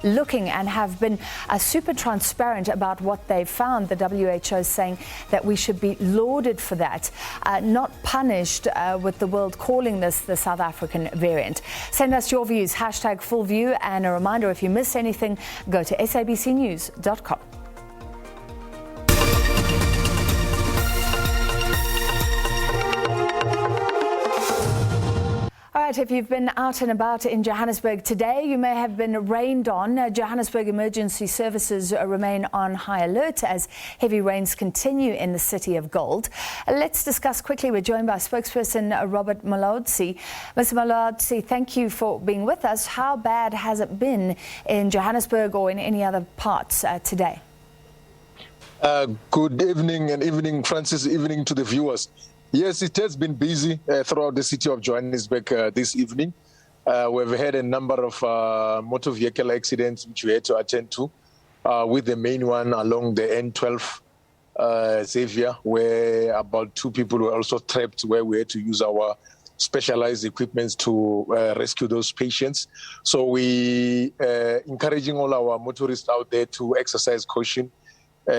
looking and have been super transparent about what they've found. The WHO is saying that we should be lauded for that, not punished, with the world calling this the South African variant. Send us your views, #FullView, and a reminder, if you miss anything, go to sabcnews.com. All right, if you've been out and about in Johannesburg today, you may have been rained on. Johannesburg Emergency Services remain on high alert as heavy rains continue in the city of gold. Let's discuss quickly. We're joined by spokesperson Robert Mulaudzi. Mr. Mulaudzi, thank you for being with us. How bad has it been in Johannesburg or in any other parts today? Good evening, and evening, Francis, evening to the viewers. Yes, it has been busy throughout the city of Johannesburg this evening. We've had a number of motor vehicle accidents which we had to attend to, with the main one along the N12 Xavier, where about 2 people were also trapped, where we had to use our specialized equipment to rescue those patients. So we encouraging all our motorists out there to exercise caution,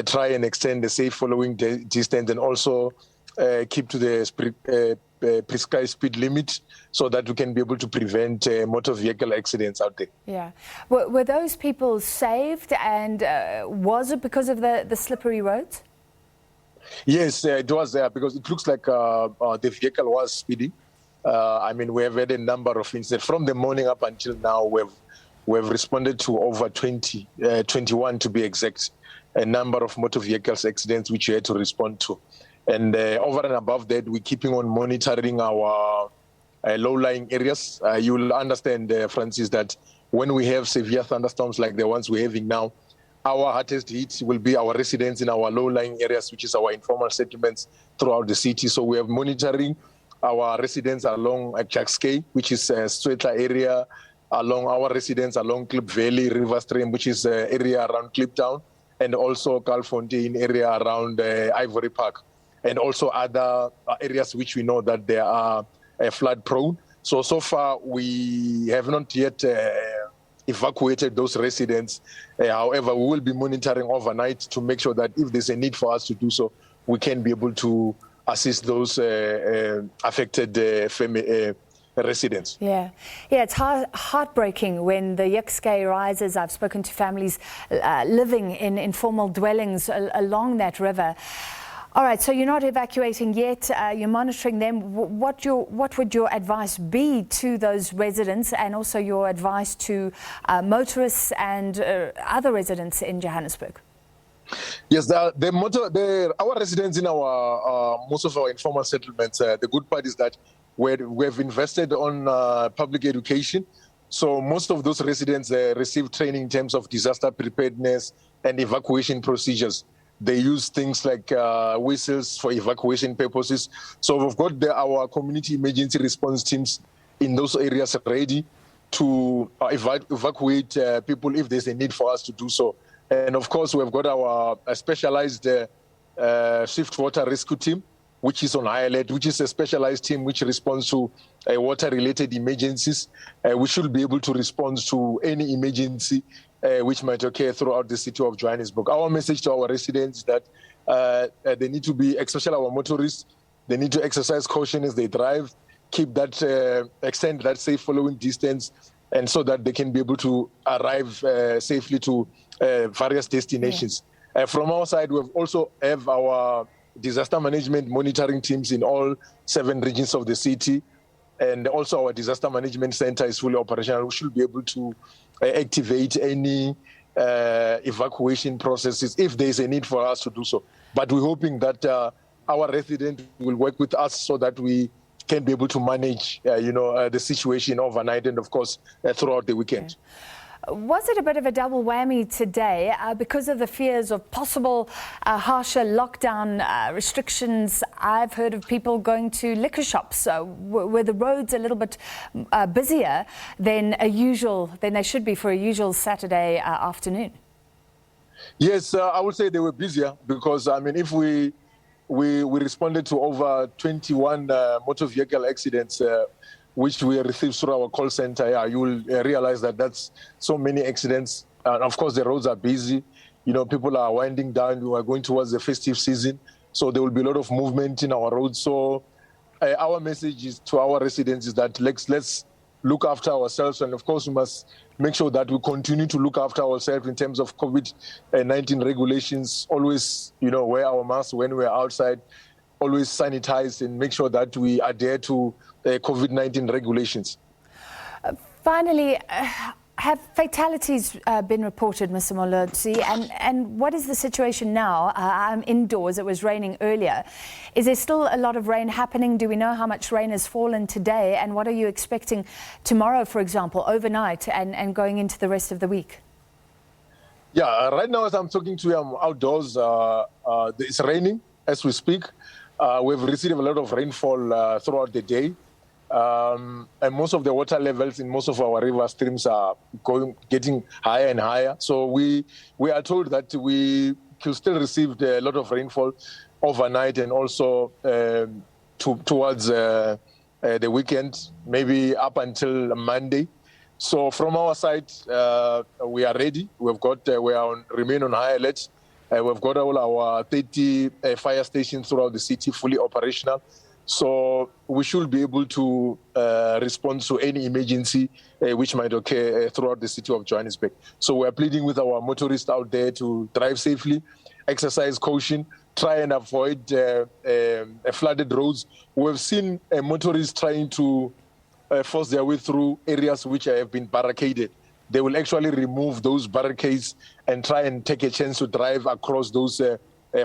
try and extend the safe following distance, and also keep to the prescribed speed limit so that we can be able to prevent motor vehicle accidents out there. Yeah. Were those people saved, and was it because of the slippery roads? Yes, it was there because it looks like the vehicle was speeding. I mean, we have had a number of incidents. From the morning up until now, we've responded to over 21 to be exact, a number of motor vehicles accidents which we had to respond to. And over and above that, we're keeping on monitoring our low-lying areas. You will understand, Francis, that when we have severe thunderstorms like the ones we're having now, our hardest hit will be our residents in our low-lying areas, which is our informal settlements throughout the city. So we are monitoring our residents along Jackskay, which is a Swetla area, along our residents along Klip Valley, River Stream, which is area around Kliptown, and also Kalfontein area around Ivory Park, and also other areas which we know that they are flood prone. So far we have not yet evacuated those residents. However, we will be monitoring overnight to make sure that if there's a need for us to do so, we can be able to assist those affected residents. Yeah, it's heartbreaking when the Jackskay rises. I've spoken to families living in informal dwellings along that river. All right, so you're not evacuating yet, you're monitoring them. What would your advice be to those residents, and also your advice to motorists and other residents in Johannesburg? Yes, our residents in our most of our informal settlements, the good part is that we've invested on public education. So most of those residents receive training in terms of disaster preparedness and evacuation procedures. They use things like whistles for evacuation purposes. So we've got our community emergency response teams in those areas ready to evacuate people if there's a need for us to do so. And of course, we've got our specialized swift water rescue team, which is on high alert, which is a specialized team which responds to water-related emergencies. We should be able to respond to any emergency which might occur throughout the city of Johannesburg. Our message to our residents is that they need to be, especially our motorists, they need to exercise caution as they drive, keep that, extend that safe following distance, and so that they can be able to arrive safely to various destinations. Yeah. From our side, we also have our disaster management monitoring teams in all 7 regions of the city, and also our disaster management center is fully operational. We should be able to activate any evacuation processes if there's a need for us to do so. But we're hoping that our residents will work with us so that we can be able to manage, the situation overnight and, of course, throughout the weekend. Okay. Was it a bit of a double whammy today because of the fears of possible harsher lockdown restrictions? I've heard of people going to liquor shops where the roads are a little bit busier than they should be for a usual Saturday afternoon. Yes, I would say they were busier because, I mean, if we responded to over 21 motor vehicle accidents, which we received through our call center, you will realize that that's so many accidents. Of course, the roads are busy. People are winding down. We are going towards the festive season, so there will be a lot of movement in our roads. So our message is to our residents is that let's look after ourselves, and of course we must make sure that we continue to look after ourselves in terms of COVID-19 regulations. Always, wear our masks when we're outside, always sanitize, and make sure that we adhere to COVID-19 regulations. Finally, have fatalities been reported, Mr. Mulaudzi? And what is the situation now? I'm indoors. It was raining earlier. Is there still a lot of rain happening? Do we know how much rain has fallen today? And what are you expecting tomorrow, for example, overnight and going into the rest of the week? Yeah, right now as I'm talking to you, I'm outdoors. It's raining as we speak. We've received a lot of rainfall throughout the day. And most of the water levels in most of our river streams are getting higher and higher. So we are told that we could still receive a lot of rainfall overnight and also towards the weekend, maybe up until Monday. So from our side, we are ready. Remain on high alert. We've got all our 30 fire stations throughout the city fully operational. So we should be able to respond to any emergency which might occur throughout the city of Johannesburg. So we are pleading with our motorists out there to drive safely, exercise caution, try and avoid flooded roads. We've seen motorists trying to force their way through areas which have been barricaded. They will actually remove those barricades and try and take a chance to drive across those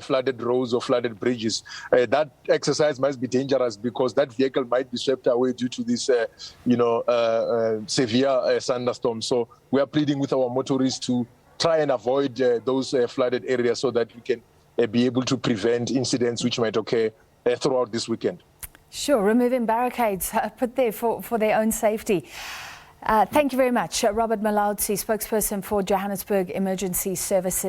flooded roads or flooded bridges. That exercise must be dangerous because that vehicle might be swept away due to this, severe thunderstorm. So we are pleading with our motorists to try and avoid those flooded areas so that we can be able to prevent incidents which might occur throughout this weekend. Sure, removing barricades put there for their own safety. Thank you very much, Robert Mulaudzi, spokesperson for Johannesburg Emergency Services.